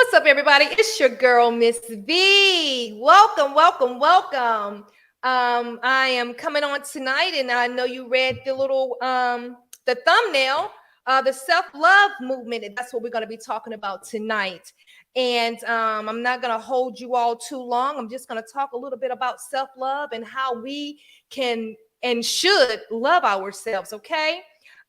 What's up, everybody? It's your girl, Miss V. Welcome, welcome, welcome. I am coming on tonight, and I know you read the little the thumbnail, the self-love movement. That's what we're going to be talking about tonight. And I'm not going to hold you all too long. I'm just going to talk a little bit about self-love and how we can and should love ourselves. Okay.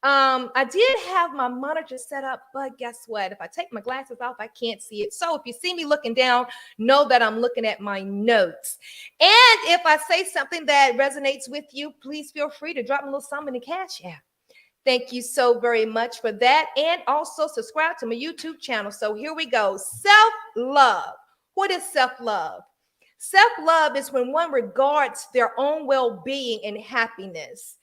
I did have my monitor set up, but guess what? If I take my glasses off, I can't see it. So if you see me looking down, know that I'm looking at my notes. And if I say something that resonates with you, please feel free to drop me a little something in the cash app. Thank you so very much for that. And also subscribe to my YouTube channel. So here we go. Self-love. What is self-love? Self-love is when one regards their own well-being and happiness.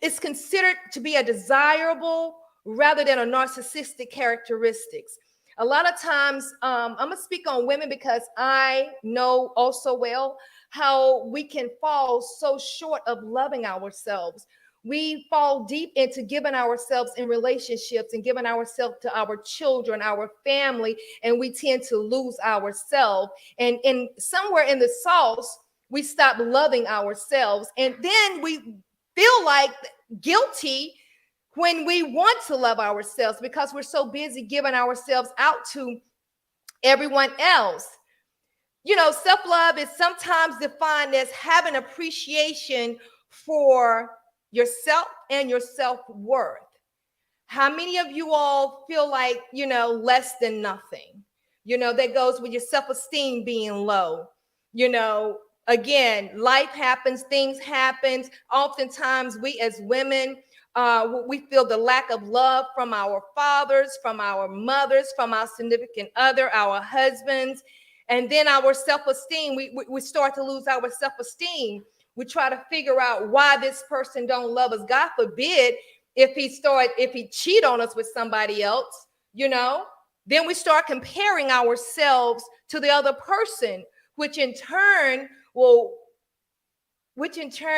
It's considered to be a desirable rather than a narcissistic characteristics. A lot of times, I'm gonna speak on women because I know also well how we can fall so short of loving ourselves. We fall deep into giving ourselves in relationships and giving ourselves to our children, our family, and we tend to lose ourselves. And somewhere in the sauce, we stop loving ourselves, and then we feel like guilty when we want to love ourselves because we're so busy giving ourselves out to everyone else. You know, self-love is sometimes defined as having appreciation for yourself and your self-worth. How many of you all feel like, less than nothing? That goes with your self-esteem being low. Again, life happens, things happen. Oftentimes we as women, we feel the lack of love from our fathers, from our mothers, from our significant other, our husbands. And then our self-esteem, we start to lose our self-esteem. We try to figure out why this person don't love us. God forbid if he cheat on us with somebody else, then we start comparing ourselves to the other person, which in turn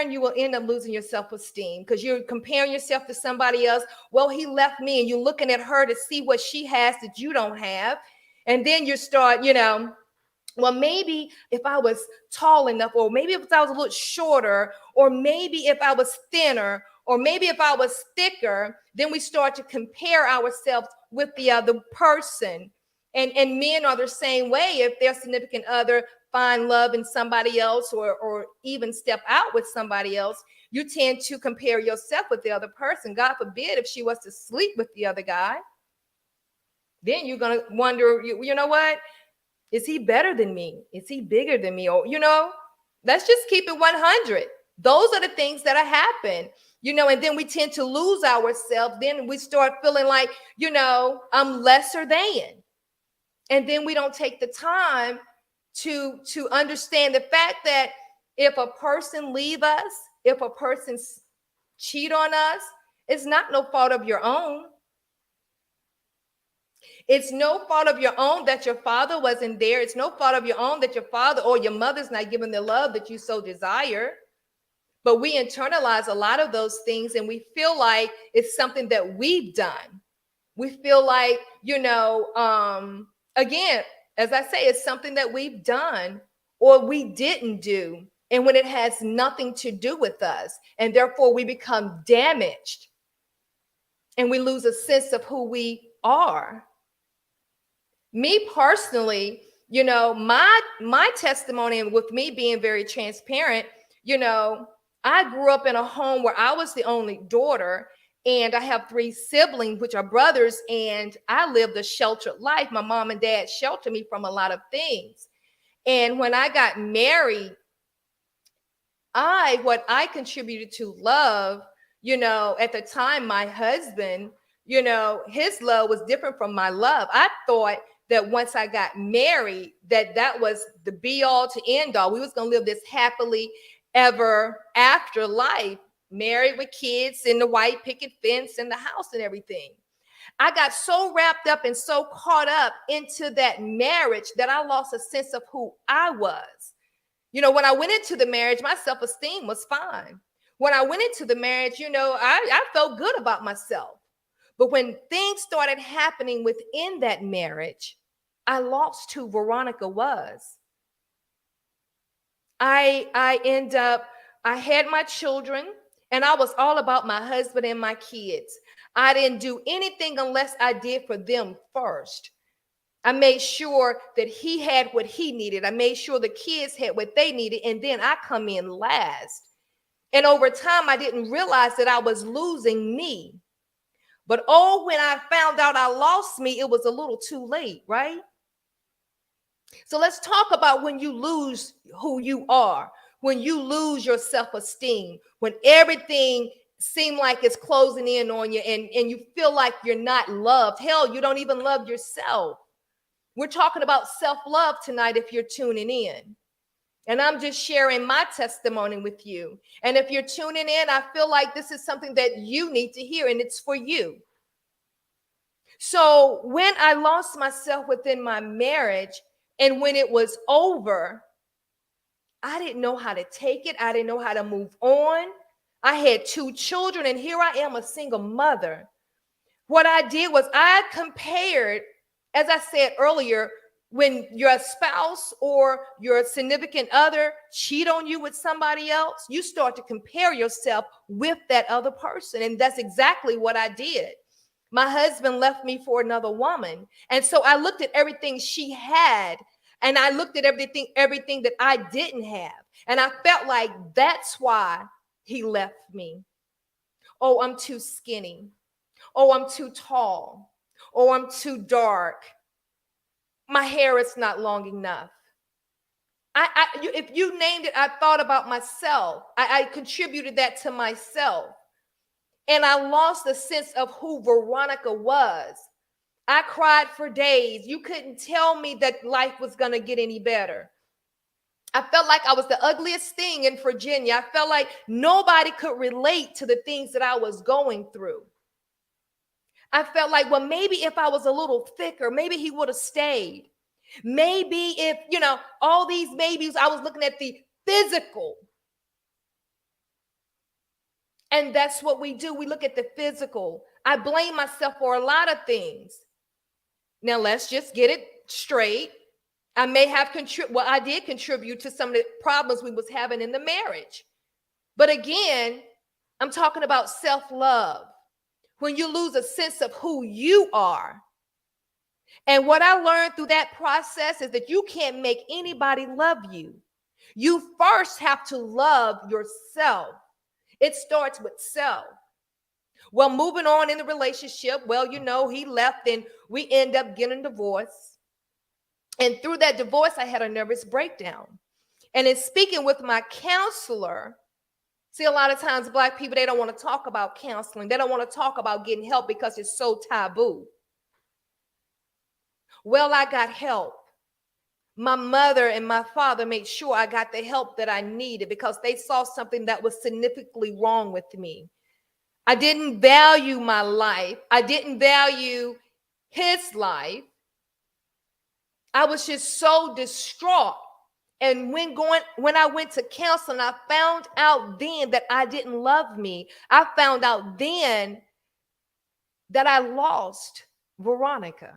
you will end up losing your self-esteem because you're comparing yourself to somebody else. Well, he left me, and you're looking at her to see what she has that you don't have. And then you start, well, maybe if I was tall enough, or maybe if I was a little shorter, or maybe if I was thinner, or maybe if I was thicker, then we start to compare ourselves with the other person. And men are the same way. If their significant other find love in somebody else, or even step out with somebody else, you tend to compare yourself with the other person. God forbid if she was to sleep with the other guy, then you're going to wonder, you know what? Is he better than me? Is he bigger than me? Or, let's just keep it 100. Those are the things that happen, and then we tend to lose ourselves. Then we start feeling like, I'm lesser than. And then we don't take the time to understand the fact that if a person leave us, if a person cheat on us, it's not no fault of your own. It's no fault of your own that your father wasn't there. It's no fault of your own that your father or your mother's not giving the love that you so desire. But we internalize a lot of those things, and we feel like it's something that we've done. We feel like, again, as I say, it's something that we've done or we didn't do. And when it has nothing to do with us, and therefore we become damaged and we lose a sense of who we are. Me personally, my testimony, and with me being very transparent, I grew up in a home where I was the only daughter, and I have 3 siblings, which are brothers, and I lived a sheltered life. My mom and dad sheltered me from a lot of things. And when I got married, what I contributed to love, at the time, my husband, his love was different from my love. I thought that once I got married, that was the be all to end all. We was going to live this happily ever after life, married with kids in the white picket fence and the house and everything. I got so wrapped up and so caught up into that marriage that I lost a sense of who I was. When I went into the marriage, my self-esteem was fine. When I went into the marriage, I felt good about myself. But when things started happening within that marriage, I lost who Veronica was. I had my children, and I was all about my husband and my kids. I didn't do anything unless I did for them first. I made sure that he had what he needed. I made sure the kids had what they needed, and then I come in last. And over time, I didn't realize that I was losing me. But oh, when I found out I lost me, it was a little too late, right? So let's talk about when you lose who you are, when you lose your self-esteem, when everything seems like it's closing in on you and you feel like you're not loved. Hell, you don't even love yourself. We're talking about self-love tonight if you're tuning in. And I'm just sharing my testimony with you. And if you're tuning in, I feel like this is something that you need to hear, and it's for you. So when I lost myself within my marriage, and when it was over, I didn't know how to take it. I didn't know how to move on. I had 2 children, and here I am, a single mother. What I did was I compared, as I said earlier, when your spouse or your significant other cheat on you with somebody else, you start to compare yourself with that other person. And that's exactly what I did. My husband left me for another woman. And so I looked at everything she had, and I looked at everything that I didn't have. And I felt like that's why he left me. Oh, I'm too skinny. Oh, I'm too tall. Oh, I'm too dark. My hair is not long enough. If you named it, I thought about myself. I contributed that to myself. And I lost the sense of who Veronica was. I cried for days. You couldn't tell me that life was going to get any better. I felt like I was the ugliest thing in Virginia. I felt like nobody could relate to the things that I was going through. I felt like, well, maybe if I was a little thicker, maybe he would have stayed. Maybe if, all these maybes, I was looking at the physical. And that's what we do. We look at the physical. I blame myself for a lot of things. Now, let's just get it straight. I may have I did contribute to some of the problems we was having in the marriage. But again, I'm talking about self-love. When you lose a sense of who you are. And what I learned through that process is that you can't make anybody love you. You first have to love yourself. It starts with self. Well, moving on in the relationship, he left and we end up getting divorced. And through that divorce, I had a nervous breakdown. And in speaking with my counselor, see, a lot of times Black people, they don't want to talk about counseling. They don't want to talk about getting help because it's so taboo. Well, I got help. My mother and my father made sure I got the help that I needed because they saw something that was significantly wrong with me. I didn't value my life. I didn't value his life. I was just so distraught. And when I went to counseling, I found out then that I didn't love me. I found out then that I lost Veronica.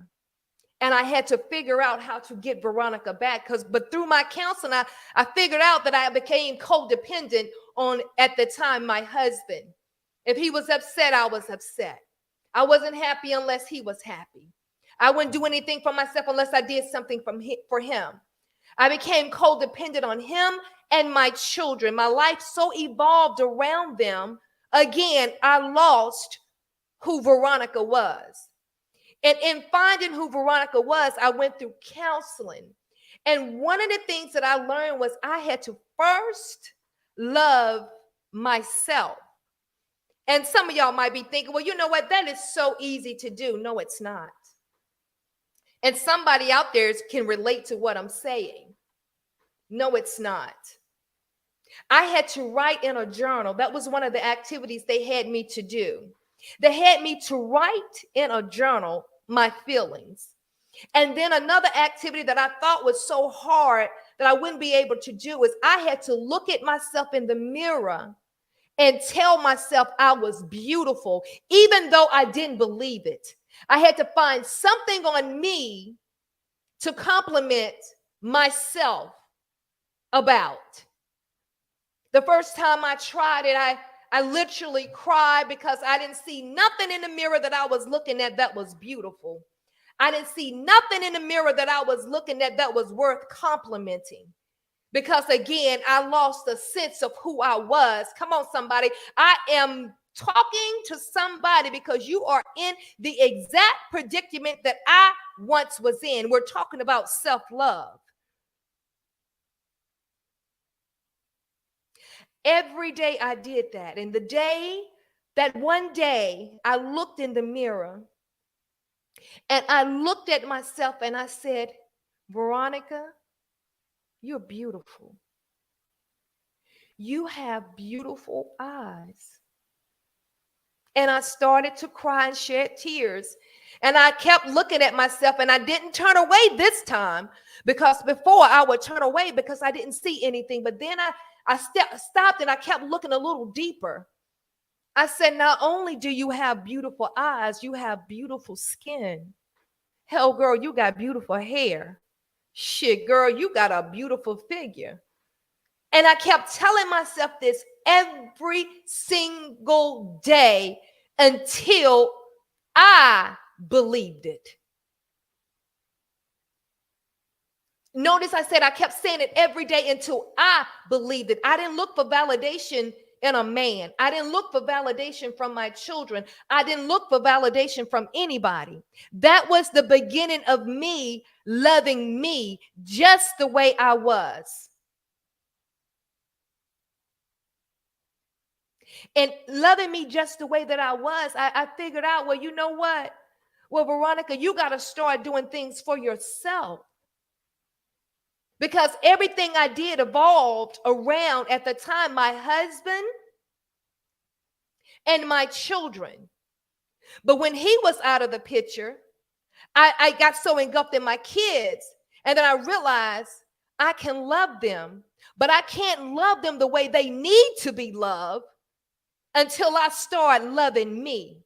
And I had to figure out how to get Veronica back. But through my counseling, I figured out that I became codependent on, at the time, my husband. If he was upset, I was upset. I wasn't happy unless he was happy. I wouldn't do anything for myself unless I did something for him. I became codependent on him and my children. My life so evolved around them. Again, I lost who Veronica was. And in finding who Veronica was, I went through counseling. And one of the things that I learned was I had to first love myself. And some of y'all might be thinking, well, you know what? That is so easy to do. No, it's not. And somebody out there can relate to what I'm saying. No, it's not. I had to write in a journal. That was one of the activities they had me to do. They had me to write in a journal my feelings. And then another activity that I thought was so hard that I wouldn't be able to do is I had to look at myself in the mirror and tell myself I was beautiful, even though I didn't believe it. I had to find something on me to compliment myself about. The first time I tried it, I literally cried because I didn't see nothing in the mirror that I was looking at that was beautiful. I didn't see nothing in the mirror that I was looking at that was worth complimenting. Because again, I lost a sense of who I was. Come on, somebody. I am talking to somebody because you are in the exact predicament that I once was in. We're talking about self-love. Every day I did that. And the day that one day I looked in the mirror and I looked at myself and I said, Veronica, you're beautiful. You have beautiful eyes. And I started to cry and shed tears. And I kept looking at myself and I didn't turn away this time, because before I would turn away because I didn't see anything. But then I stopped and I kept looking a little deeper. I said, not only do you have beautiful eyes, you have beautiful skin. Hell, girl, you got beautiful hair. Shit, girl, you got a beautiful figure. And I kept telling myself this every single day until I believed it. Notice I said I kept saying it every day until I believed it. I didn't look for validation in a man. I didn't look for validation from my children. I didn't look for validation from anybody. That was the beginning of me loving me just the way I was. And loving me just the way that I was, I figured out, well, you know what? Well, Veronica, you got to start doing things for yourself. Because everything I did evolved around, at the time, my husband and my children. But when he was out of the picture, I got so engulfed in my kids. And then I realized I can love them, but I can't love them the way they need to be loved until I start loving me.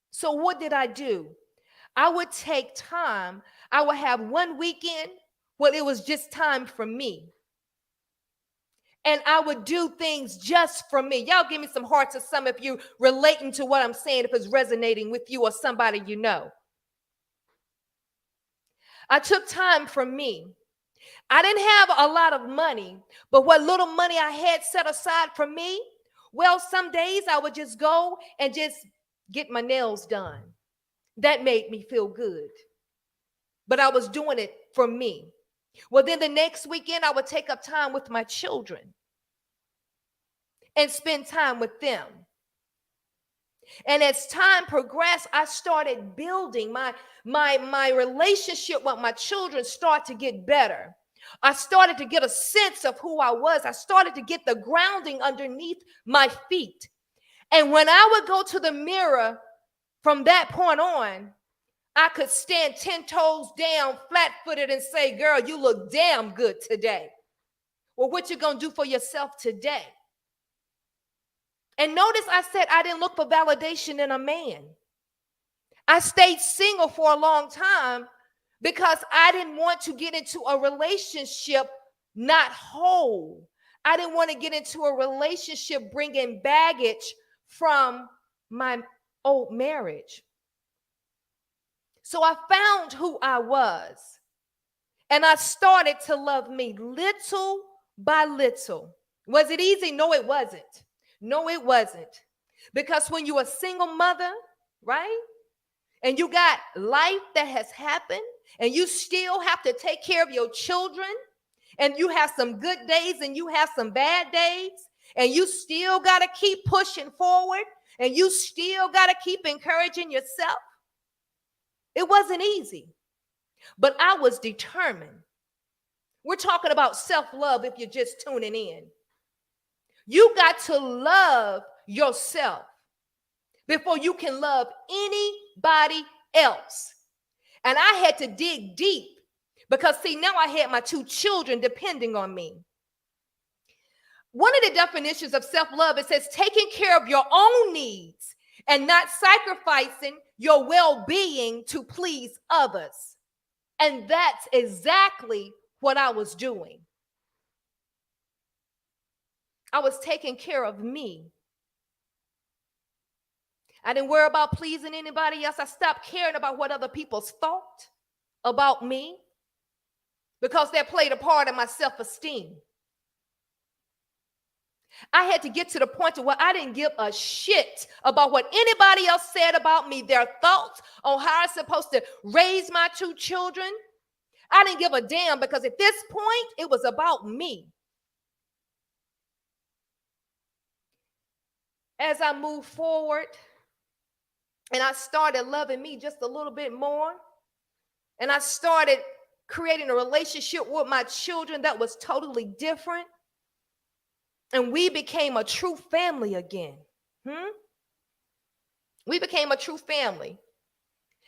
So what did I do? I would take time. I would have one weekend where it was just time for me. And I would do things just for me. Y'all give me some hearts or some if you relating to what I'm saying, if it's resonating with you or somebody you know. I took time for me. I didn't have a lot of money, but what little money I had set aside for me, well, some days I would just go and just get my nails done. That made me feel good. But I was doing it for me. Well, then the next weekend, I would take up time with my children and spend time with them. And as time progressed, I started building my relationship with my children started to get better. I started to get a sense of who I was. I started to get the grounding underneath my feet. And when I would go to the mirror from that point on, I could stand 10 toes down, flat-footed, and say, girl, you look damn good today. Well, what you gonna do for yourself today? And notice I said I didn't look for validation in a man. I stayed single for a long time because I didn't want to get into a relationship not whole. I didn't want to get into a relationship bringing baggage from my old marriage. So I found who I was, and I started to love me little by little. Was it easy? No, it wasn't. No, it wasn't. Because when you're a single mother, right? And you got life that has happened, and you still have to take care of your children, and you have some good days and you have some bad days, and you still got to keep pushing forward, and you still got to keep encouraging yourself. It wasn't easy, but I was determined. We're talking about self-love if you're just tuning in. You got to love yourself before you can love anybody else. And I had to dig deep because, see, now I had my two children depending on me. One of the definitions of self-love, it says taking care of your own needs and not sacrificing your well-being to please others. And that's exactly what I was doing. I was taking care of me. I didn't worry about pleasing anybody else. I stopped caring about what other people thought about me because that played a part in my self-esteem. I had to get to the point to where I didn't give a shit about what anybody else said about me, their thoughts on how I'm supposed to raise my two children. I didn't give a damn because at this point, it was about me. As I moved forward and I started loving me just a little bit more, and I started creating a relationship with my children that was totally different, and we became a true family again. We became a true family.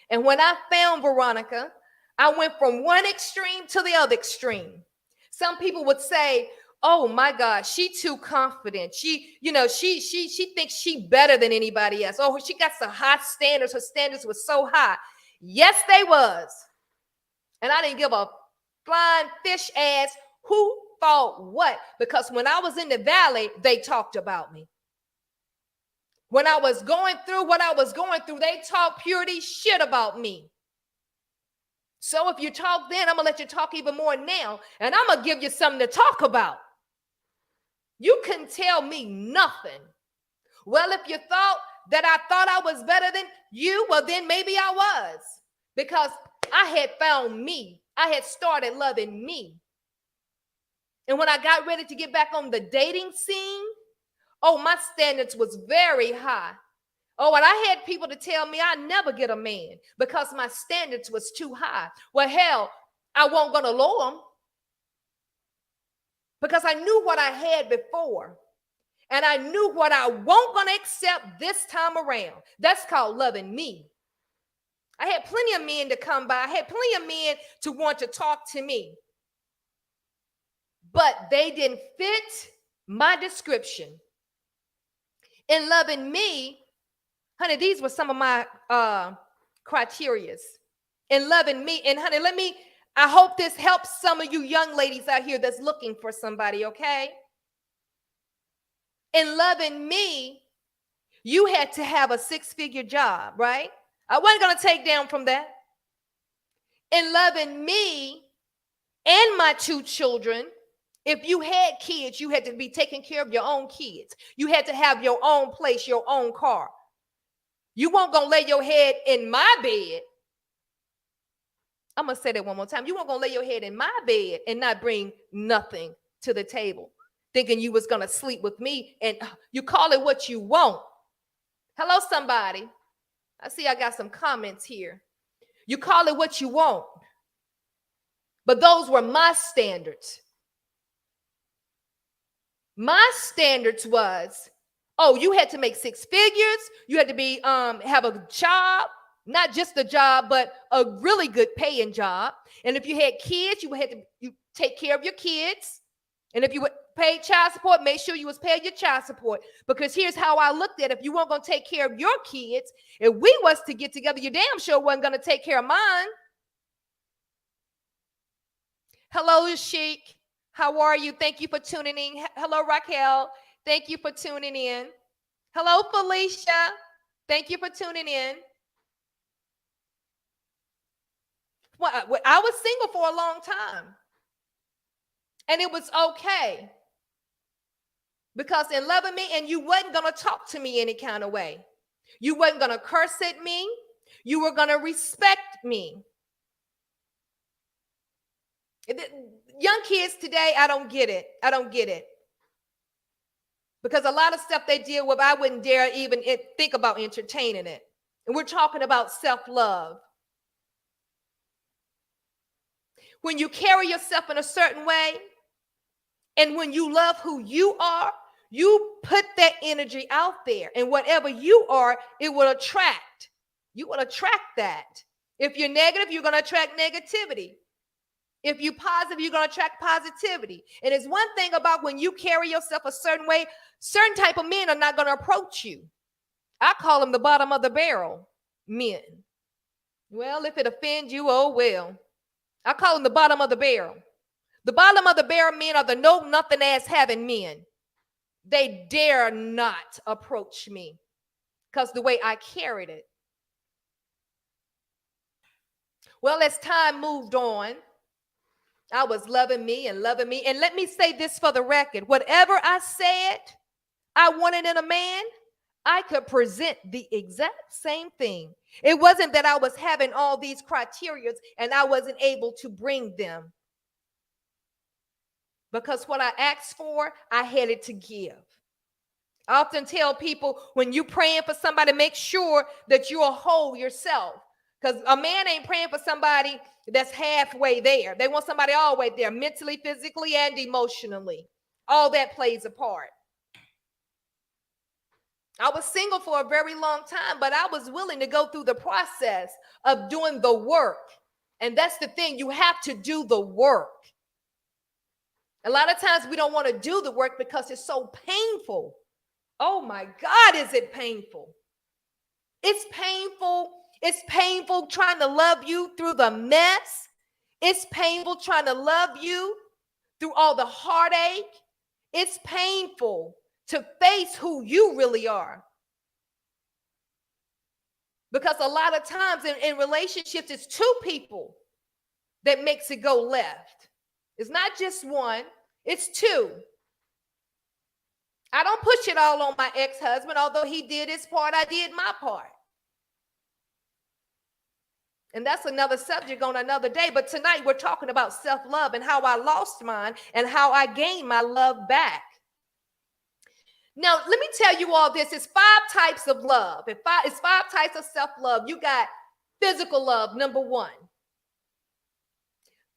And when I found Veronica, I went from one extreme to the other extreme. Some people would say, oh my God, she too confident. She thinks she better than anybody else. Oh, she got some high standards. Her standards were so high. Yes, they was. And I didn't give a flying fish ass who thought what, because when I was in the valley, they talked about me. When I was going through what I was going through, they talked purity shit about me. So if you talk then, I'm going to let you talk even more now, and I'm going to give you something to talk about. You couldn't tell me nothing. Well, if you thought that I thought I was better than you, well, then maybe I was, because I had found me. I had started loving me. And when I got ready to get back on the dating scene, oh, my standards was very high. Oh, and I had people to tell me I'd never get a man because my standards was too high. Well, hell, I wasn't going to lower them because I knew what I had before. And I knew what I wasn't going to accept this time around. That's called loving me. I had plenty of men to come by. I had plenty of men to want to talk to me. But they didn't fit my description. In loving me, honey, these were some of my criterias. In loving me, and honey, I hope this helps some of you young ladies out here that's looking for somebody, okay? In loving me, you had to have a 6-figure job, right? I wasn't going to take down from that. In loving me and my 2 children, if you had kids, you had to be taking care of your own kids. You had to have your own place, your own car. You weren't going to lay your head in my bed. I'm going to say that one more time. You weren't going to lay your head in my bed and not bring nothing to the table, thinking you was going to sleep with me, and you call it what you want. Hello, somebody. I see I got some comments here. You call it what you want. But those were my standards. My standards was, oh, you had to make 6 figures. You had to be have a job, not just a job, but a really good paying job. And if you had kids, you had to take care of your kids. And if you would pay child support, make sure you was paying your child support. Because here's how I looked at it. If you weren't going to take care of your kids, if we was to get together, you damn sure wasn't going to take care of mine. Hello, Sheik. How are you? Thank you for tuning in. Hello, Raquel. Thank you for tuning in. Hello, Felicia. Thank you for tuning in. Well, I was single for a long time. And it was okay. Because in loving me, and you wasn't going to talk to me any kind of way. You wasn't going to curse at me. You were going to respect me. Young kids today, I don't get it. I don't get it. Because a lot of stuff they deal with, I wouldn't dare even think about entertaining it. And we're talking about self-love. When you carry yourself in a certain way, and when you love who you are, you put that energy out there. And whatever you are, it will attract. You will attract that. If you're negative, you're going to attract negativity. If you're positive, you're going to attract positivity. And it's one thing about when you carry yourself a certain way, certain type of men are not going to approach you. I call them the bottom of the barrel men. Well, if it offends you, oh well. I call them the bottom of the barrel. The bottom of the barrel men are the no nothing ass having men. They dare not approach me because the way I carried it. Well, as time moved on, I was loving me and loving me. And let me say this for the record. Whatever I said I wanted in a man, I could present the exact same thing. It wasn't that I was having all these criteria and I wasn't able to bring them. Because what I asked for, I had it to give. I often tell people, when you're praying for somebody, make sure that you're whole yourself. Because a man ain't praying for somebody that's halfway there. They want somebody all the way there, mentally, physically, and emotionally. All that plays a part. I was single for a very long time, but I was willing to go through the process of doing the work. And that's the thing. You have to do the work. A lot of times we don't want to do the work because it's so painful. Oh my God, is it painful? It's painful. It's painful trying to love you through the mess. It's painful trying to love you through all the heartache. It's painful to face who you really are. Because a lot of times in relationships, it's two people that makes it go left. It's not just one, it's two. I don't push it all on my ex-husband. Although he did his part, I did my part. And that's another subject on another day. But tonight we're talking about self-love and how I lost mine and how I gained my love back. Now, let me tell you all this. It's 5 types of love. It's 5 types of self-love. You got physical love, number 1.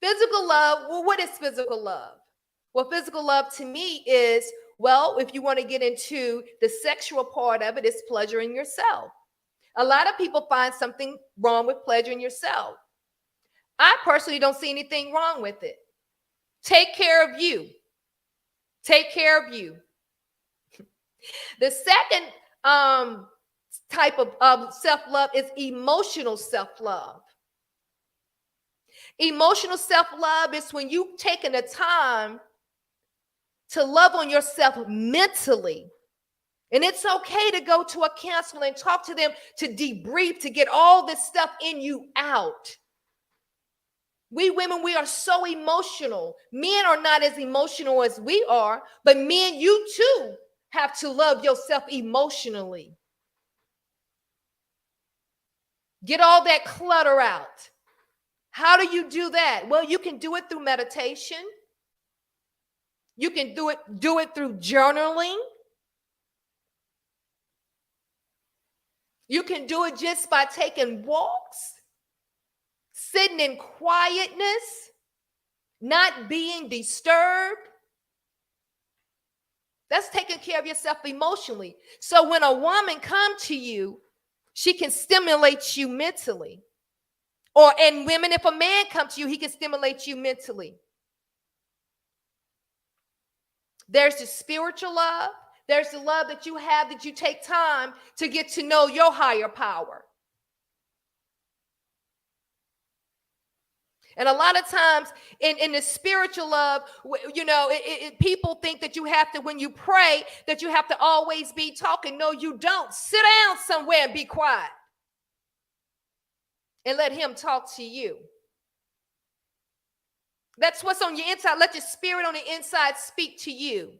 Physical love, well, what is physical love? Well, physical love to me is, well, if you want to get into the sexual part of it, it's pleasuring yourself. A lot of people find something wrong with pleasuring yourself. I personally don't see anything wrong with it. Take care of you. Take care of you. The second type of self-love is emotional self-love. Emotional self-love is when you've taken the time to love on yourself mentally. And it's okay to go to a counselor and talk to them to debrief, to get all this stuff in you out. We women, we are so emotional. Men are not as emotional as we are, but men, you too have to love yourself emotionally. Get all that clutter out. How do you do that? Well, you can do it through meditation. You can do it through journaling. You can do it just by taking walks, sitting in quietness, not being disturbed. That's taking care of yourself emotionally. So when a woman comes to you, she can stimulate you mentally. And women, if a man comes to you, he can stimulate you mentally. There's the spiritual love. There's the love that you have, that you take time to get to know your higher power. And a lot of times in the spiritual love, you know, people think that you have to, when you pray, that you have to always be talking. No, you don't. Sit down somewhere and be quiet. And let him talk to you. That's what's on your inside. Let your spirit on the inside speak to you.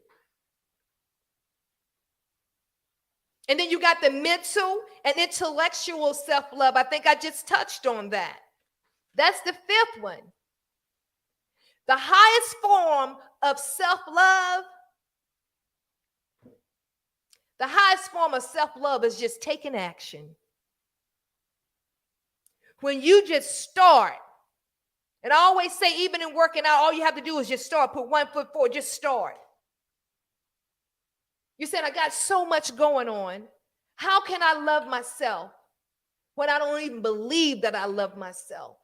And then you got the mental and intellectual self-love. I think I just touched on that. That's the 5th one. The highest form of self-love, the highest form of self-love is just taking action. When you just start, and I always say, even in working out, all you have to do is just start. Put 1 foot forward, just start. You said, I got so much going on. How can I love myself when I don't even believe that I love myself?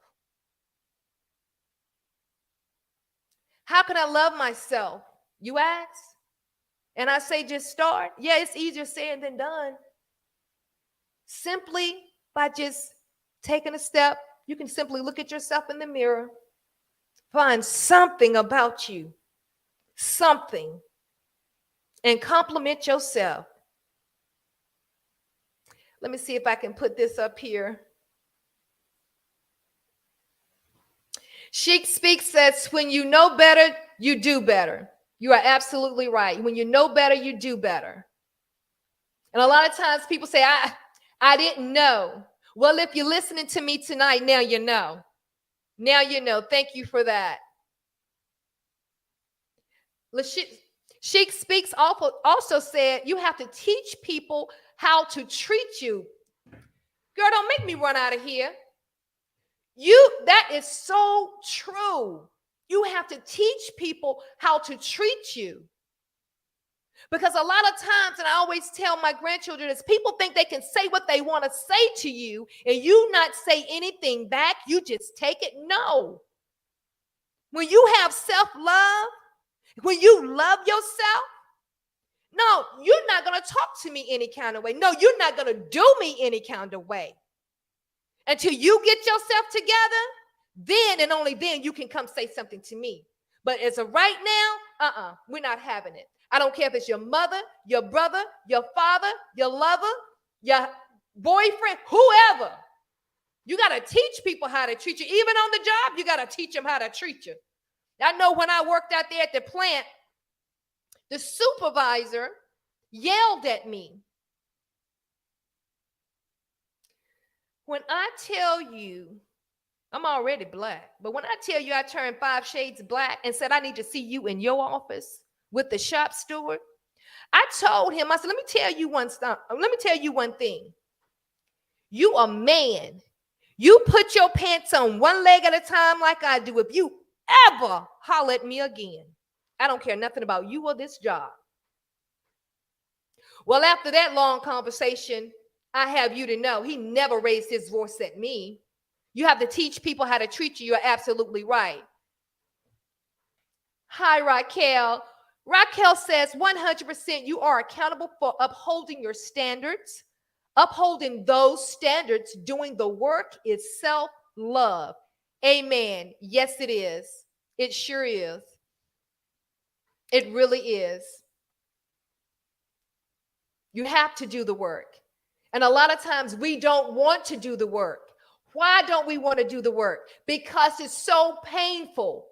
How can I love myself? You ask. And I say, just start. Yeah, it's easier said than done. Simply by just taking a step, you can simply look at yourself in the mirror, find something about you, something, and compliment yourself. Let me see if I can put this up here. Chic Speak says, when you know better, you do better. You are absolutely right. When you know better, you do better. And a lot of times people say, I didn't know. Well, if you're listening to me tonight, now you know. Now you know. Thank you for that. Chic Speaks also said, you have to teach people how to treat you. Girl, don't make me run out of here. That is so true. You have to teach people how to treat you. Because a lot of times, and I always tell my grandchildren, is people think they can say what they want to say to you and you not say anything back. You just take it. No. When you have self-love, when you love yourself, no, you're not going to talk to me any kind of way. No, you're not going to do me any kind of way. Until you get yourself together, then and only then you can come say something to me. But as of right now, we're not having it. I don't care if it's your mother, your brother, your father, your lover, your boyfriend, whoever. You got to teach people how to treat you. Even on the job, you got to teach them how to treat you. I know when I worked out there at the plant, the supervisor yelled at me. When I tell you, I'm already black, but when I tell you I turned 5 shades black and said, I need to see you in your office with the shop steward, I told him, I said, let me tell you one thing. You a man. You put your pants on one leg at a time like I do. If you ever holler at me again, I don't care nothing about you or this job. Well, after that long conversation, I have you to know he never raised his voice at me. You have to teach people how to treat you. You're absolutely right. Hi, Raquel. Raquel says 100% you are accountable for upholding your standards. Upholding those standards, doing the work is self-love. Amen. Yes, it is. It sure is. It really is. You have to do the work. And a lot of times we don't want to do the work. Why don't we want to do the work? Because it's so painful.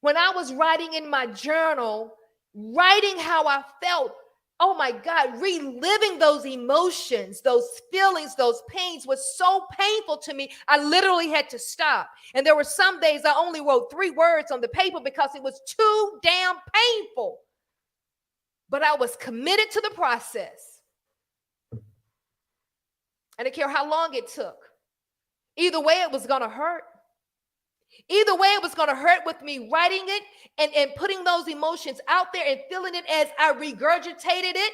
When I was writing in my journal, writing how I felt, oh my God, reliving those emotions, those feelings, those pains was so painful to me. I literally had to stop. And there were some days I only wrote 3 words on the paper because it was too damn painful. But I was committed to the process. I didn't care how long it took. Either way, it was going to hurt. Either way, it was going to hurt with me writing it and putting those emotions out there and feeling it as I regurgitated it.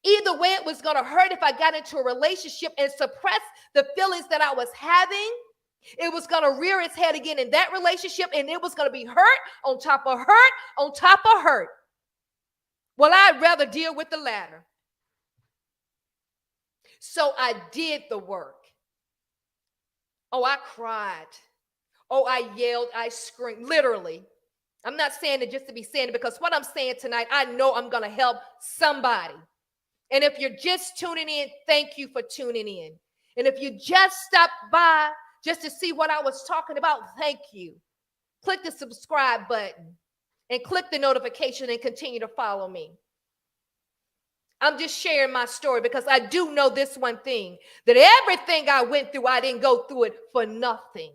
Either way, it was going to hurt if I got into a relationship and suppressed the feelings that I was having. It was going to rear its head again in that relationship, and it was going to be hurt on top of hurt on top of hurt. Well, I'd rather deal with the latter. So I did the work. Oh, I cried. Oh, I yelled. I screamed. Literally. I'm not saying it just to be saying it, because what I'm saying tonight, I know I'm going to help somebody. And if you're just tuning in, thank you for tuning in. And if you just stopped by just to see what I was talking about, thank you. Click the subscribe button and click the notification and continue to follow me. I'm just sharing my story because I do know this one thing, that everything I went through, I didn't go through it for nothing.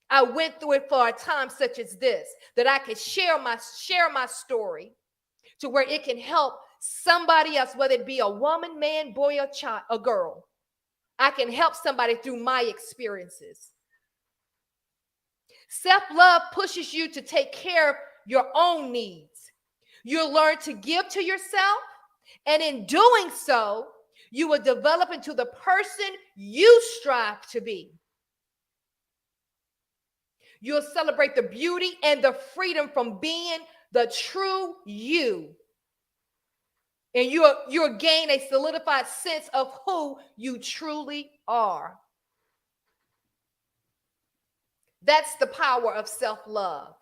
I went through it for a time such as this, that I could share my story to where it can help somebody else, whether it be a woman, man, boy, or child, a girl. I can help somebody through my experiences. Self-love pushes you to take care of your own needs. You'll learn to give to yourself. And in doing so, you will develop into the person you strive to be. You'll celebrate the beauty and the freedom from being the true you. And you'll gain a solidified sense of who you truly are. That's the power of self-love.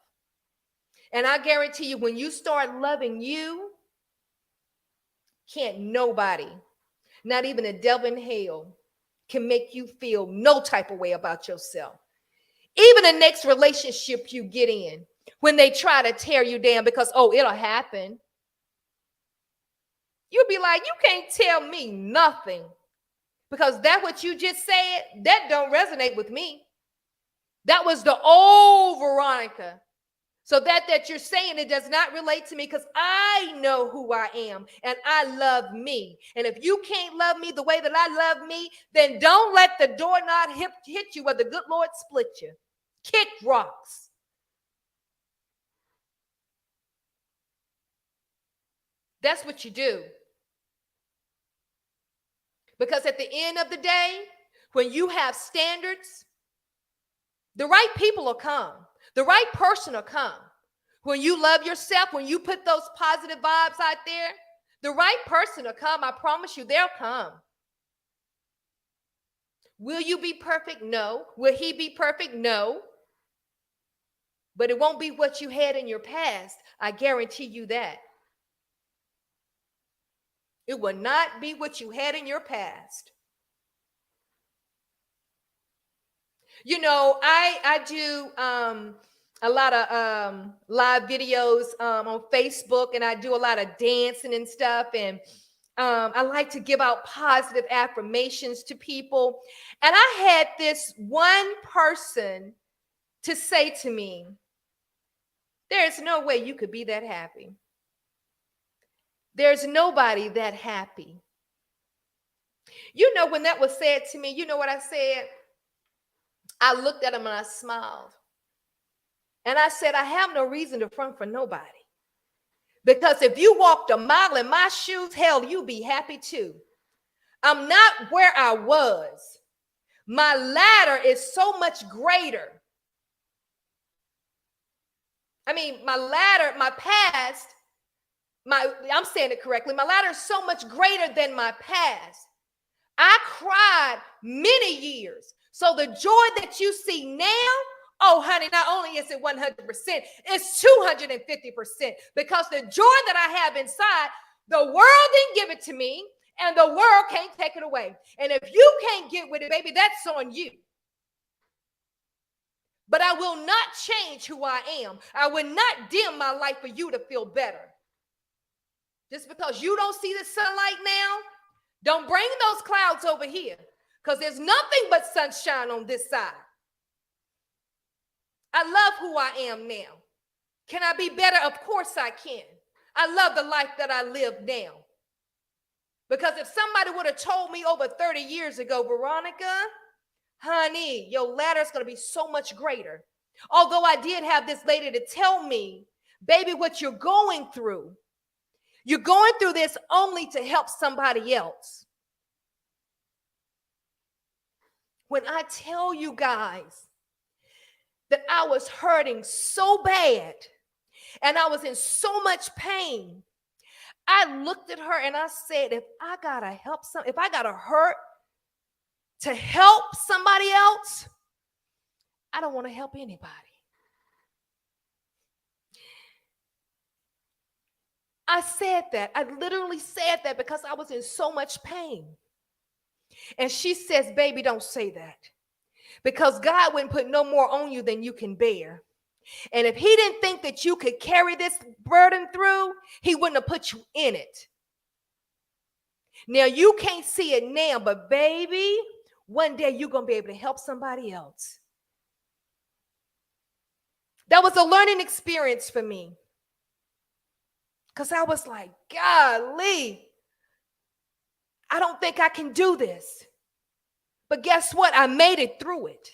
And I guarantee you, when you start loving you, can't nobody, not even the devil in hell, can make you feel no type of way about yourself. Even the next relationship you get in, when they try to tear you down because, oh, it'll happen, you'll be like, you can't tell me nothing, because that what you just said, that don't resonate with me. That was the old Veronica. So that you're saying, it does not relate to me, because I know who I am and I love me. And if you can't love me the way that I love me, then don't let the door not hit you where the good Lord split you. Kick rocks. That's what you do. Because at the end of the day, when you have standards, the right people will come. The right person will come. When you love yourself, when you put those positive vibes out there, the right person will come. I promise you, they'll come. Will you be perfect? No. Will he be perfect? No. But it won't be what you had in your past. I guarantee you that. It will not be what you had in your past. You know, I do a lot of live videos on Facebook, and I do a lot of dancing and stuff. And I like to give out positive affirmations to people. And I had this one person to say to me, there's no way you could be that happy. There's nobody that happy. You know, when that was said to me, you know what I said? I looked at him and I smiled. And I said, I have no reason to front for nobody. Because if you walked a mile in my shoes, hell, you'd be happy too. I'm not where I was. My ladder is so much greater. I mean, my ladder, my past, I'm saying it correctly. My ladder is so much greater than my past. I cried many years. So the joy that you see now, oh, honey, not only is it 100%, it's 250%, because the joy that I have inside, the world didn't give it to me, and the world can't take it away. And if you can't get with it, baby, that's on you. But I will not change who I am. I will not dim my light for you to feel better. Just because you don't see the sunlight now, don't bring those clouds over here, because there's nothing but sunshine on this side. I love who I am now. Can I be better? Of course I can. I love the life that I live now. Because if somebody would have told me over 30 years ago, Veronica, honey, your ladder is going to be so much greater. Although I did have this lady to tell me, baby, what you're going through this only to help somebody else. When I tell you guys that I was hurting so bad and I was in so much pain, I looked at her and I said, if I gotta hurt to help somebody else, I don't want to help anybody. I said that. I literally said that because I was in so much pain. And she says, baby, don't say that. Because God wouldn't put no more on you than you can bear. And if he didn't think that you could carry this burden through, he wouldn't have put you in it. Now, you can't see it now, but baby, one day you're going to be able to help somebody else. That was a learning experience for me. Because I was like, golly, I don't think I can do this. But guess what? I made it through it.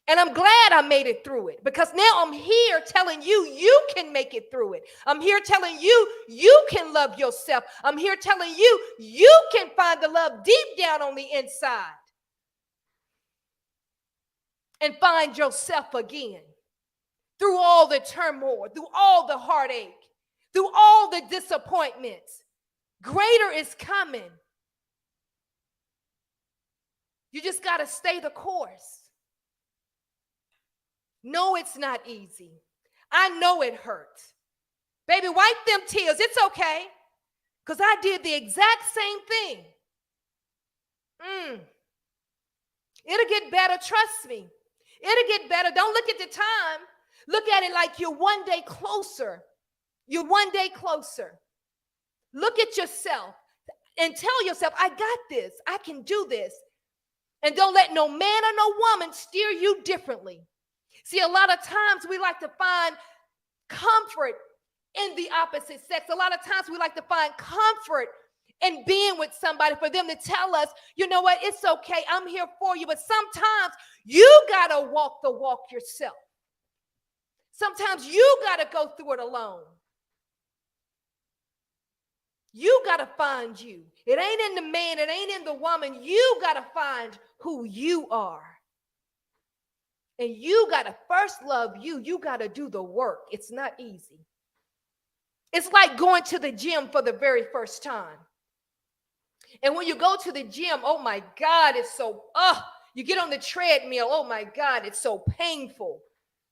And I'm glad I made it through it, because now I'm here telling you, you can make it through it. I'm here telling you, you can love yourself. I'm here telling you, you can find the love deep down on the inside. and find yourself again through all the turmoil, through all the heartache, through all the disappointments. Greater is coming. You just got to stay the course. No, it's not easy. I know it hurts. Baby, wipe them tears. It's okay. Because I did the exact same thing. It'll get better. Trust me. It'll get better. Don't look at the time. Look at it like you're one day closer. You're one day closer. Look at yourself and tell yourself, I got this. I can do this. And don't let no man or no woman steer you differently. See, a lot of times we like to find comfort in the opposite sex. A lot of times we like to find comfort in being with somebody for them to tell us, you know what, it's okay, I'm here for you. But sometimes you got to walk the walk yourself. Sometimes you got to go through it alone. You got to find you. It ain't in the man, it ain't in the woman. You got to find who you are. And you got to first love you. You got to do the work. It's not easy. It's like going to the gym for the very first time. And when you go to the gym, oh my God, it's so, you get on the treadmill, oh my God, it's so painful.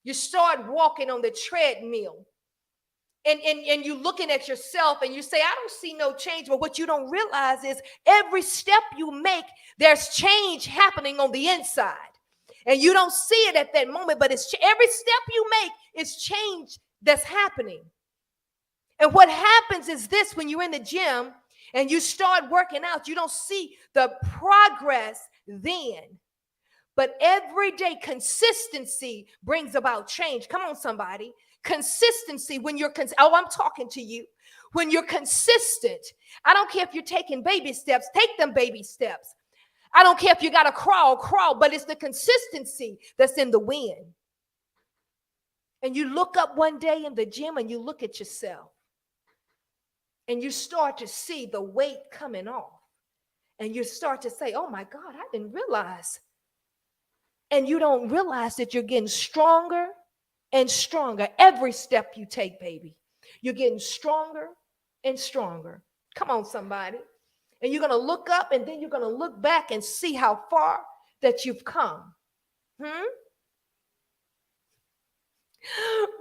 You start walking on the treadmill. And you looking at yourself and you say, I don't see no change. But what you don't realize is every step you make, there's change happening on the inside. And you don't see it at that moment, but it's every step you make is change that's happening. And what happens is this: when you're in the gym and you start working out, you don't see the progress then. But every day consistency brings about change. Come on, somebody. Consistency, when you're, I'm talking to you. When you're consistent, I don't care if you're taking baby steps, take them baby steps. I don't care if you got to crawl, but it's the consistency that's in the win. And you look up one day in the gym and you look at yourself and you start to see the weight coming off. And you start to say, oh my God, I didn't realize. And you don't realize that you're getting stronger and stronger every step you take, baby. You're getting stronger and stronger. Come on, somebody. And you're going to look up and then you're going to look back and see how far that you've come.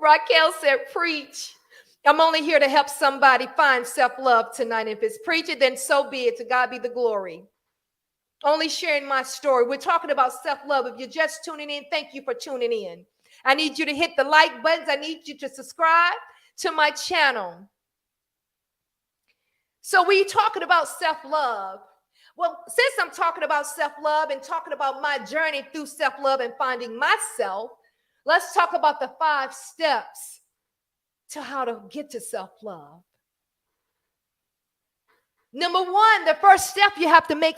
Raquel said, preach. I'm only here to help somebody find self-love tonight. If it's preaching, then so be it. To God be the glory. Only sharing my story. We're talking about self-love. If you're just tuning in, thank you for tuning in. I need you to hit the like buttons. I need you to subscribe to my channel. So we're talking about self-love. Well, since I'm talking about self-love and talking about my journey through self-love and finding myself, let's talk about the 5 steps to how to get to self-love. Number 1, the first step, you have to make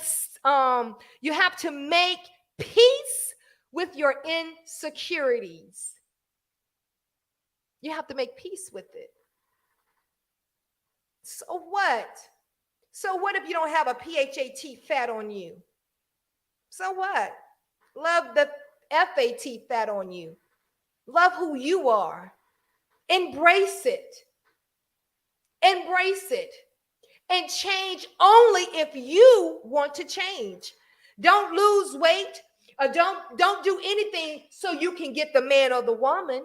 peace with your insecurities. You have to make peace with it. So what? So what if you don't have a PHAT fat on you? So what? Love the FAT fat on you. Love who you are. Embrace it. Embrace it. And change only if you want to change. Don't lose weight or don't do anything so you can get the man or the woman.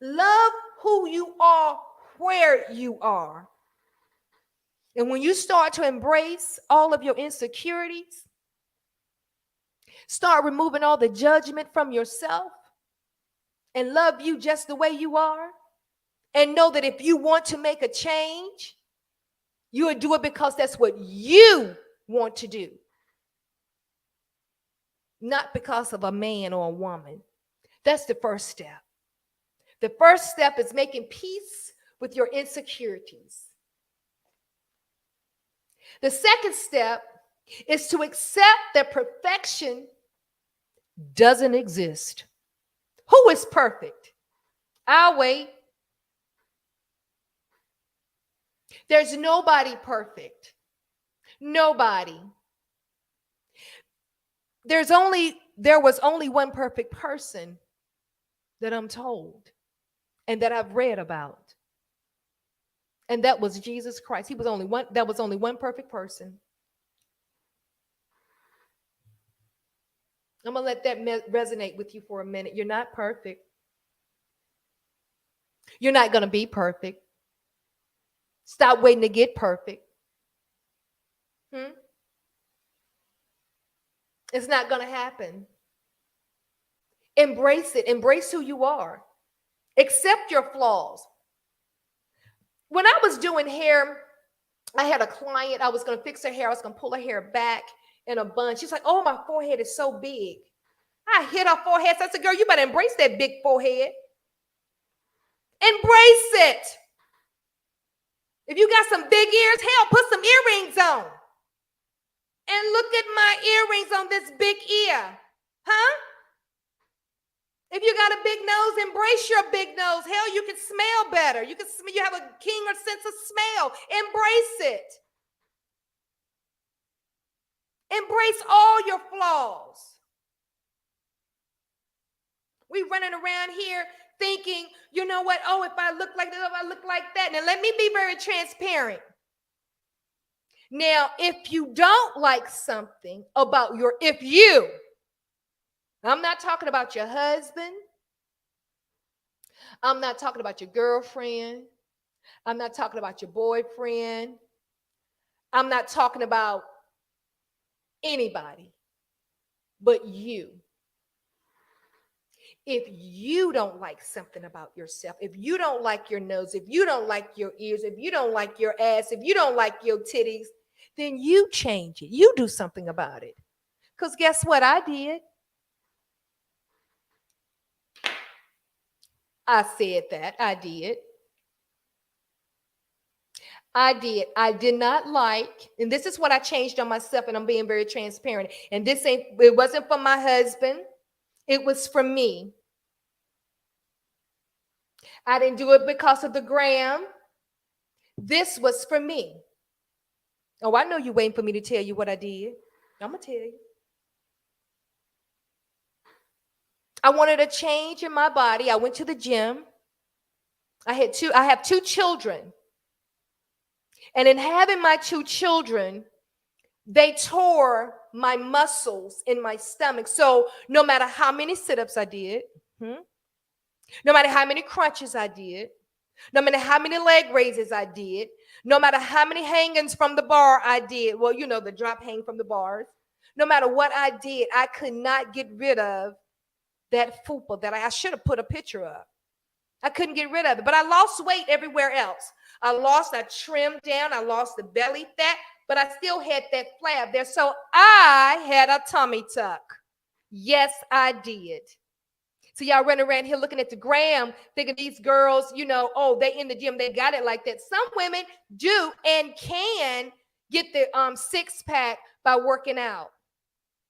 Love who you are, where you are. And when you start to embrace all of your insecurities, start removing all the judgment from yourself and love you just the way you are, and know that if you want to make a change, you will do it because that's what you want to do, not because of a man or a woman. That's the first step. The first step is making peace with your insecurities. The second step is to accept that perfection doesn't exist. Who is perfect? I'll wait. There's nobody perfect. Nobody. there was only one perfect person that I'm told and that I've read about. And that was Jesus Christ. He was only one, that was only one perfect person. I'm going to let that resonate with you for a minute. You're not perfect. You're not going to be perfect. Stop waiting to get perfect. It's not going to happen. Embrace it. Embrace who you are. Accept your flaws. When I was doing hair, I had a client. I was going to fix her hair. I was going to pull her hair back in a bun. She's like, oh, my forehead is so big. I hit her forehead. So I said, girl, you better embrace that big forehead. Embrace it. If you got some big ears, hell, put some earrings on. And look at my earrings on this big ear. Huh? If you got a big nose, embrace your big nose. Hell, you can smell better. You have a keener sense of smell. Embrace it. Embrace all your flaws. We running around here thinking, you know what? Oh, if I look like this, if I look like that. Now, let me be very transparent. Now, if you don't like something about I'm not talking about your husband. I'm not talking about your girlfriend. I'm not talking about your boyfriend. I'm not talking about anybody but you. If you don't like something about yourself, if you don't like your nose, if you don't like your ears, if you don't like your ass, if you don't like your titties, then you change it. You do something about it. Because guess what I did? I said that. I did. I did not like, and this is what I changed on myself, and I'm being very transparent. And it wasn't for my husband. It was for me. I didn't do it because of the gram. This was for me. Oh, I know you're waiting for me to tell you what I did. I'm going to tell you. I wanted a change in my body. I went to the gym. I have two children. And in having my two children, they tore my muscles in my stomach. So no matter how many sit-ups I did, no matter how many crunches I did, no matter how many leg raises I did, no matter how many hangings from the bar I did, well, you know, the drop hang from the bars, no matter what I did, I could not get rid of that fupa that I should have put a picture of. I couldn't get rid of it, but I lost weight everywhere else. I trimmed down, I lost the belly fat, but I still had that flab there. So I had a tummy tuck. Yes, I did. So y'all running around here looking at the gram, thinking these girls, you know, oh, they in the gym, they got it like that. Some women do and can get the six-pack by working out,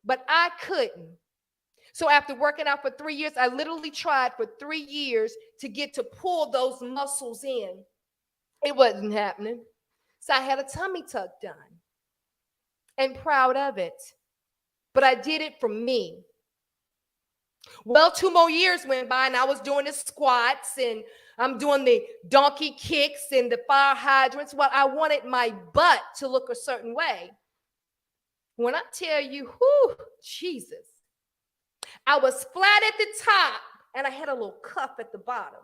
but I couldn't. So after working out for 3 years, I literally tried for 3 years to pull those muscles in. It wasn't happening. So I had a tummy tuck done and proud of it. But I did it for me. Well, 2 more years went by and I was doing the squats and I'm doing the donkey kicks and the fire hydrants. Well, I wanted my butt to look a certain way. When I tell you, whoo, Jesus, I was flat at the top and I had a little cuff at the bottom.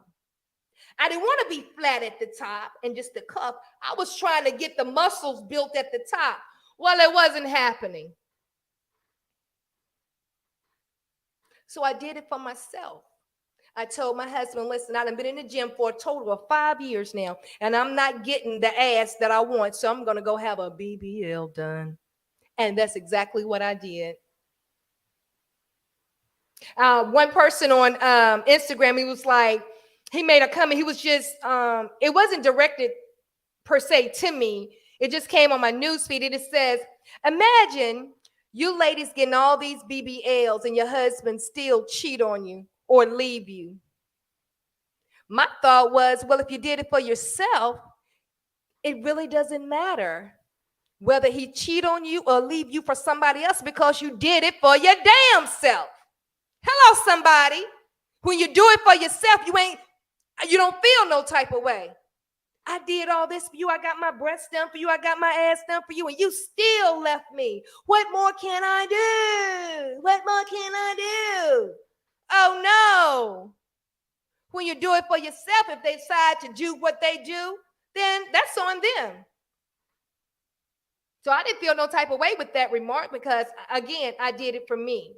I didn't want to be flat at the top and just the cuff. I was trying to get the muscles built at the top. Well, it wasn't happening. So I did it for myself. I told my husband, listen, I've been in the gym for a total of 5 years now, and I'm not getting the ass that I want, so I'm going to go have a BBL done. And that's exactly what I did. One person on Instagram, he made a comment. He was just, it wasn't directed per se to me. It just came on my newsfeed. And it says, imagine you ladies getting all these BBLs and your husband still cheat on you or leave you. My thought was, well, if you did it for yourself, it really doesn't matter whether he cheat on you or leave you for somebody else, because you did it for your damn self. Hello, somebody. When you do it for yourself, you don't feel no type of way. I did all this for you. I got my breasts done for you. I got my ass done for you, and you still left me. What more can I do? What more can I do? Oh no. When you do it for yourself, if they decide to do what they do, then that's on them. So I didn't feel no type of way with that remark, because, again, I did it for me.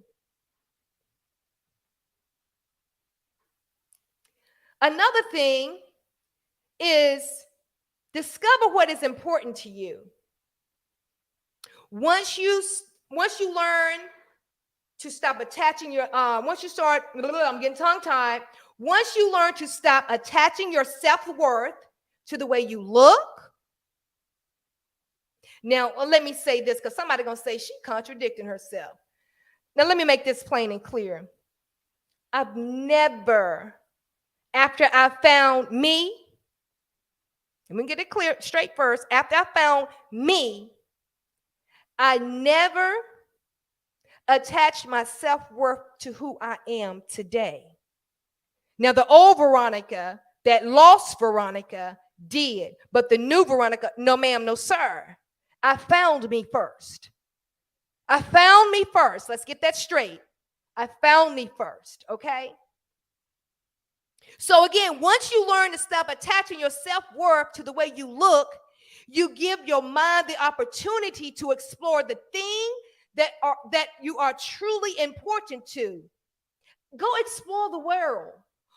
Another thing is discover what is important to you. Once you learn to stop attaching your, once you start, I'm getting tongue-tied. Once you learn to stop attaching your self-worth to the way you look. Now, let me say this, because somebody's going to say she contradicting herself. Now, let me make this plain and clear. I've never, after I found me, let me get it clear straight first. After I found me, I never attached my self-worth to who I am today. Now, the old Veronica, that lost Veronica, did. But the new Veronica, no ma'am, no sir. I found me first. I found me first. Let's get that straight. I found me first, okay? So again, once you learn to stop attaching your self-worth to the way you look, you give your mind the opportunity to explore the thing that you are truly important to. Go explore the world,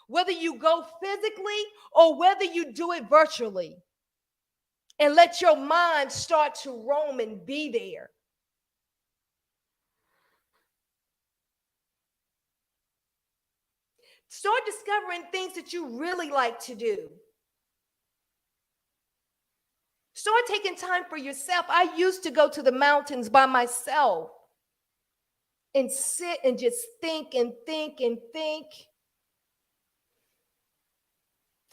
whether you go physically or whether you do it virtually, and let your mind start to roam and be there. Start discovering things that you really like to do. Start taking time for yourself. I used to go to the mountains by myself and sit and just think and think and think.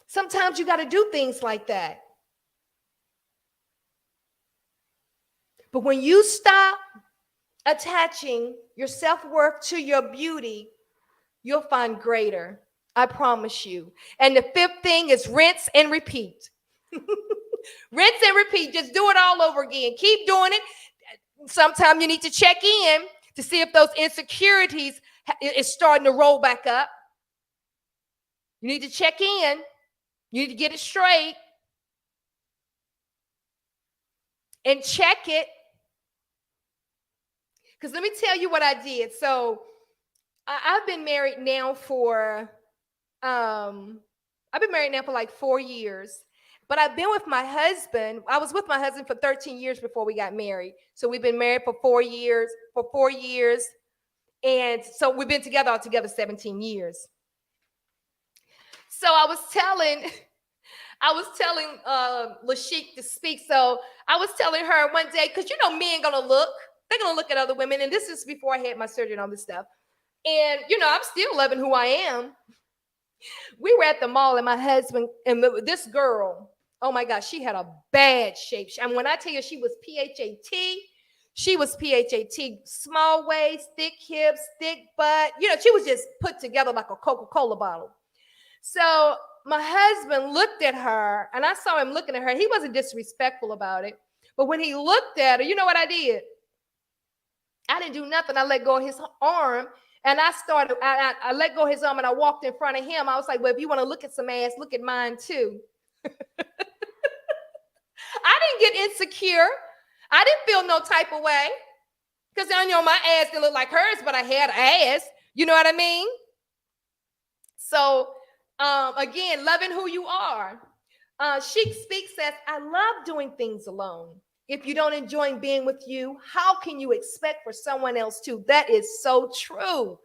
Sometimes you got to do things like that. But when you stop attaching your self-worth to your beauty, you'll find greater. I promise you. And the fifth thing is rinse and repeat. Rinse and repeat. Just do it all over again. Keep doing it. Sometimes you need to check in to see if those insecurities is starting to roll back up. You need to check in. You need to get it straight and check it. Because let me tell you what I did. So I've been married now for like 4 years. But I've been with my husband. I was with my husband for 13 years before we got married. So we've been married for 4 years. And so we've been together altogether 17 years. So I was telling Lashik to speak. So I was telling her one day, because men they're gonna look at other women. And this is before I had my surgery and all this stuff. And I'm still loving who I am. We were at the mall, and my husband and this girl, oh my gosh, she had a bad shape. And when I tell you she was PHAT, small waist, thick hips, thick butt. She was just put together like a Coca-Cola bottle. So my husband looked at her, and I saw him looking at her. He wasn't disrespectful about it. But when he looked at her, you know what I did? I didn't do nothing. I let go of his arm. And I let go of his arm, and I walked in front of him. I was like, well, if you want to look at some ass, look at mine too. I didn't get insecure. I didn't feel no type of way. Because my ass didn't look like hers, but I had ass. You know what I mean? So, again, loving who you are. Chic Speak says, I love doing things alone. If you don't enjoy being with you, how can you expect for someone else to? That is so true.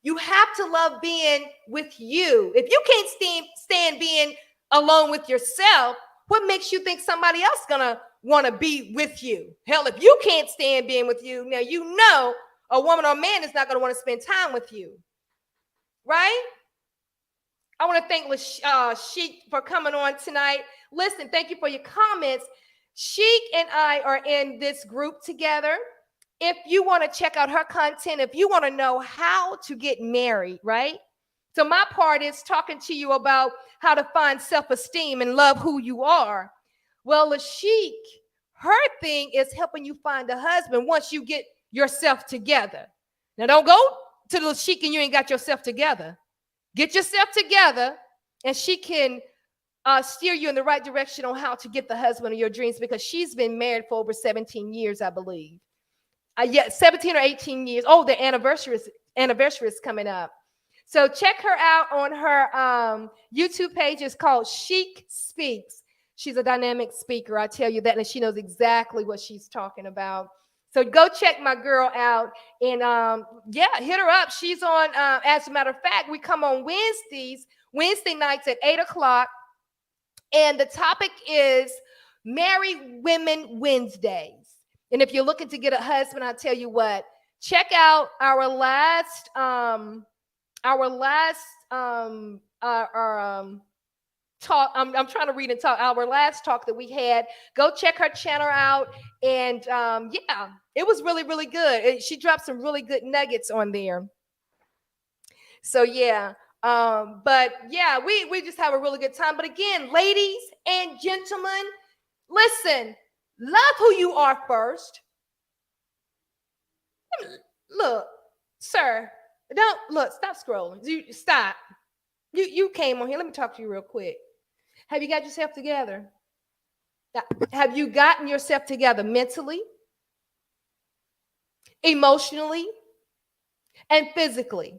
You have to love being with you. If you can't stand being alone with yourself, what makes you think somebody else gonna want to be with you? Hell, if you can't stand being with you, now a woman or man is not gonna want to spend time with you, right? I want to thank Sheik for coming on tonight. Listen, thank you for your comments. Sheik and I are in this group together. If you want to check out her content, if you want to know how to get married, right? So my part is talking to you about how to find self-esteem and love who you are. Well, Sheik, her thing is helping you find a husband once you get yourself together. Now, don't go to the Sheik and you ain't got yourself together. Get yourself together, and she can steer you in the right direction on how to get the husband of your dreams, because she's been married for over 17 years, I believe. Yeah, 17 or 18 years. Oh, the anniversary is coming up. So check her out on her YouTube page. It's called Sheik Speaks. She's a dynamic speaker, I tell you that, and she knows exactly what she's talking about. So go check my girl out, and yeah, hit her up. She's on, as a matter of fact, we come on Wednesday nights at 8 o'clock. And the topic is Married Women Wednesdays. And if you're looking to get a husband, I'll tell you what, check out our last talk. I'm trying to read and talk. Our last talk that we had. Go check her channel out. And yeah, it was really, really good. She dropped some really good nuggets on there. So yeah. But yeah, we just have a really good time. But again, ladies and gentlemen, listen, love who you are first. Look, sir, don't look, stop scrolling. Stop. You came on here. Let me talk to you real quick. Have you got yourself together? Have you gotten yourself together mentally, emotionally, and physically?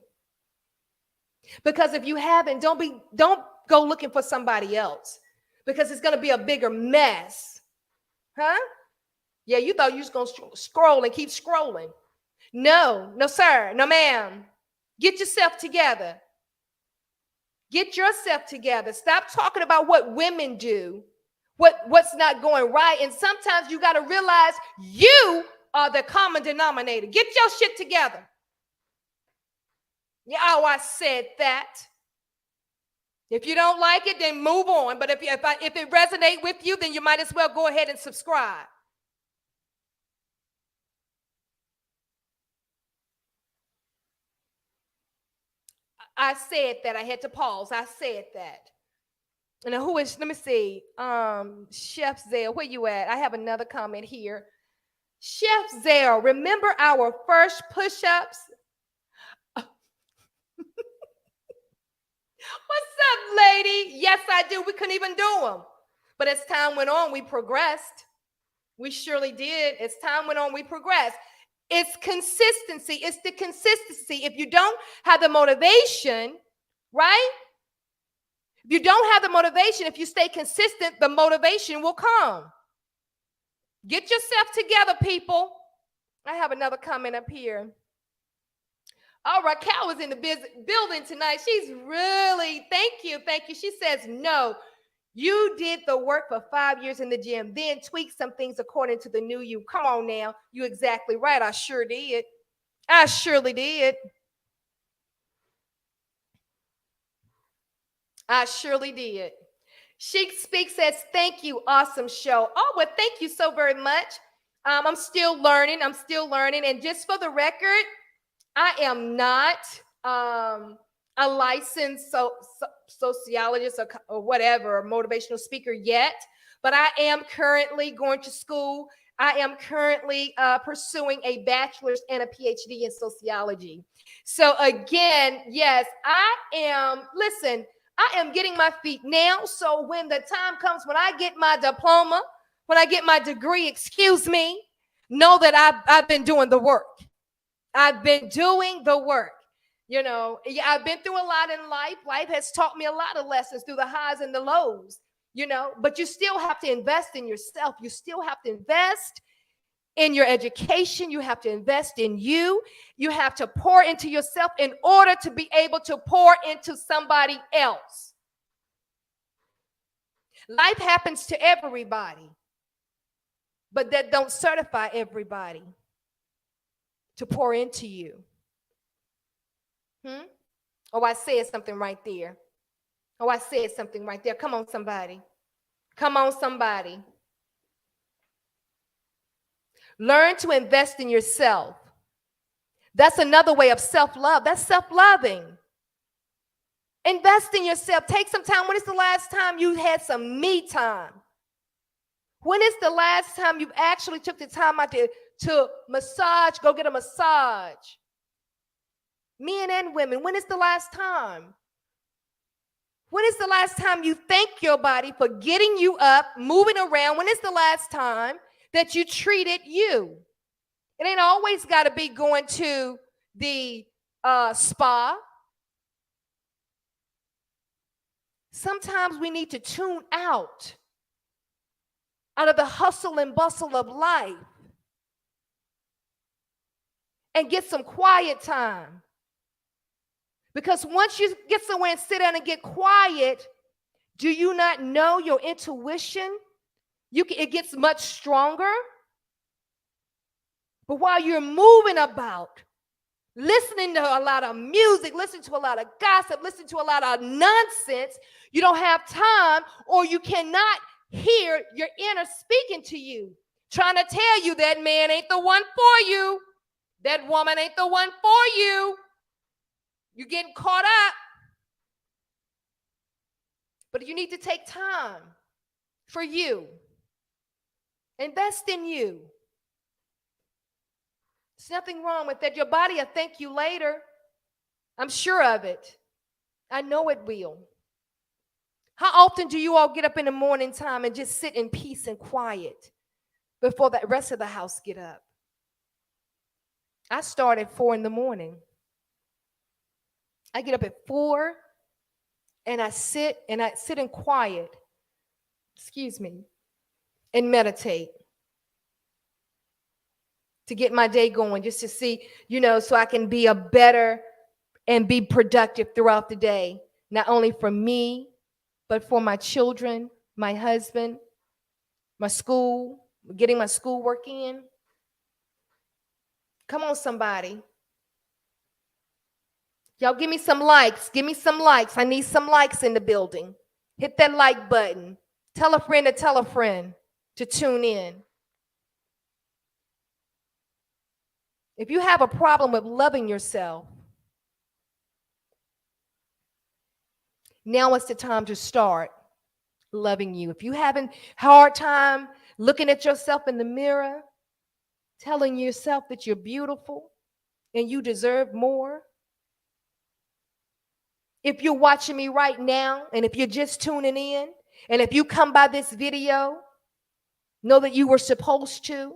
Because if you haven't, don't go looking for somebody else, because it's going to be a bigger mess. Huh? Yeah, you thought you was going to scroll and keep scrolling. No, sir. No, ma'am. Get yourself together. Get yourself together. Stop talking about what women do, what's not going right. And sometimes you got to realize you are the common denominator. Get your shit together. Yeah, oh, I said that. If you don't like it, then move on. But if it resonates with you, then you might as well go ahead and subscribe. I said that. I had to pause. I said that. And who is, let me see. Chef Zale, where you at? I have another comment here. Chef Zale, remember our first push-ups? What's up, lady? Yes, I do. We couldn't even do them. But as time went on, we progressed. We surely did. As time went on, we progressed. It's consistency. It's the consistency. If you don't have the motivation, right? If you don't have the motivation, if you stay consistent, the motivation will come. Get yourself together, people. I have another comment up here. Oh, Raquel is in the building tonight. She's really, thank you. She says, no, you did the work for 5 years in the gym, then tweak some things according to the new you. Come on now. You're exactly right. I sure did. I surely did. I surely did. Sheik Speaks says, thank you. Awesome show. Oh, well, thank you so very much. I'm still learning. And just for the record, I am not a licensed sociologist or whatever, motivational speaker yet, but I am currently going to school. I am currently pursuing a bachelor's and a PhD in sociology. So again, yes, I am getting my feet now. So when the time comes, when I get my diploma, when I get my degree, excuse me, know that I've been doing the work. I've been doing the work. You know, I've been through a lot in life. Life has taught me a lot of lessons through the highs and the lows, you know, but you still have to invest in yourself. You still have to invest in your education. You have to invest in you. You have to pour into yourself in order to be able to pour into somebody else. Life happens to everybody, but that don't certify everybody to pour into you. Oh, I said something right there. Come on, somebody. Learn to invest in yourself. That's another way of self-love. That's self-loving. Invest in yourself. Take some time. When is the last time you had some me time? When is the last time you actually took the time out to massage, go get a massage? Men and women, when is the last time? When is the last time you thank your body for getting you up, moving around? When is the last time that you treated you? It ain't always got to be going to the spa. Sometimes we need to tune out of the hustle and bustle of life and get some quiet time. Because once you get somewhere and sit down and get quiet, do you not know your intuition? It gets much stronger. But while you're moving about, listening to a lot of music, listening to a lot of gossip, listening to a lot of nonsense, you don't have time, or you cannot hear your inner speaking to you, trying to tell you that man ain't the one for you. That woman ain't the one for you. You're getting caught up. But you need to take time for you. Invest in you. There's nothing wrong with that. Your body will thank you later. I'm sure of it. I know it will. How often do you all get up in the morning time and just sit in peace and quiet before the rest of the house get up? I start at 4 in the morning. I get up at 4 and I sit in quiet, and meditate to get my day going, just to see, so I can be a better and be productive throughout the day, not only for me, but for my children, my husband, my school, getting my schoolwork in. Come on, somebody. Y'all give me some likes. Give me some likes. I need some likes in the building. Hit that like button. Tell a friend to tune in. If you have a problem with loving yourself, now is the time to start loving you. If you having hard time looking at yourself in the mirror, telling yourself that you're beautiful and you deserve more, if you're watching me right now, and if you're just tuning in, and if you come by this video, know that you were supposed to,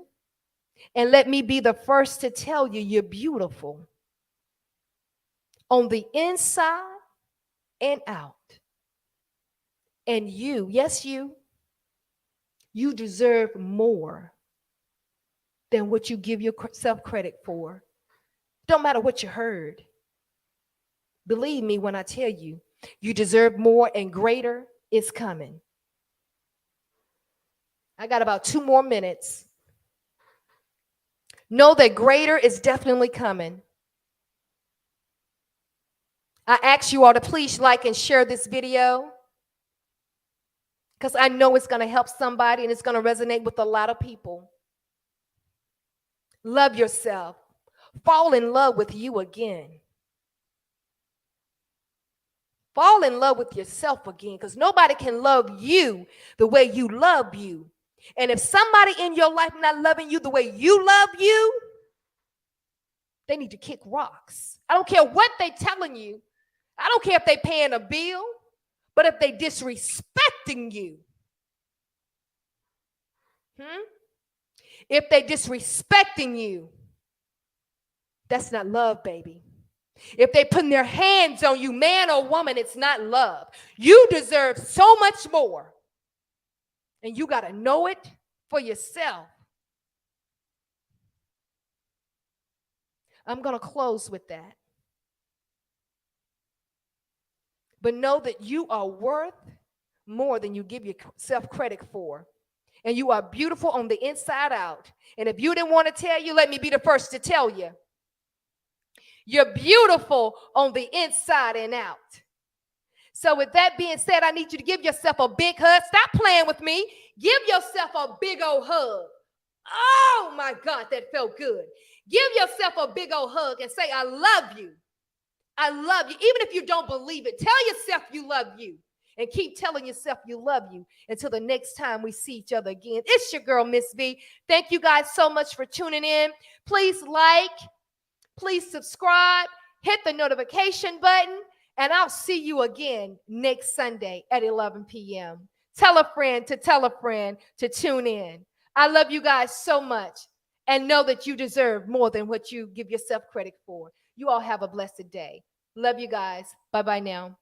and let me be the first to tell you you're beautiful on the inside and out. And you, yes, you deserve more than what you give yourself credit for. Don't matter what you heard. Believe me when I tell you, you deserve more, and greater is coming. I got about 2 more minutes. Know that greater is definitely coming. I ask you all to please like and share this video, because I know it's going to help somebody and it's going to resonate with a lot of people. Love yourself. Fall in love with you again. Fall in love with yourself again, because nobody can love you the way you love you. And if somebody in your life not loving you the way you love you, they need to kick rocks. I don't care what they telling you. I don't care if they paying a bill, but if they disrespecting you, if they disrespecting you, that's not love, baby. If they putting their hands on you, man or woman, it's not love. You deserve so much more. And you got to know it for yourself. I'm going to close with that. But know that you are worth more than you give yourself credit for. And you are beautiful on the inside out. And if you didn't want to tell you, let me be the first to tell you. You're beautiful on the inside and out. So with that being said, I need you to give yourself a big hug. Stop playing with me. Give yourself a big old hug. Oh my God, that felt good. Give yourself a big old hug and say, I love you. I love you. Even if you don't believe it, tell yourself you love you. And keep telling yourself you love you until the next time we see each other again. It's your girl, Miss V. Thank you guys so much for tuning in. Please like, please subscribe, hit the notification button, and I'll see you again next Sunday at 11 p.m. Tell a friend to tune in. I love you guys so much, and know that you deserve more than what you give yourself credit for. You all have a blessed day. Love you guys. Bye-bye now.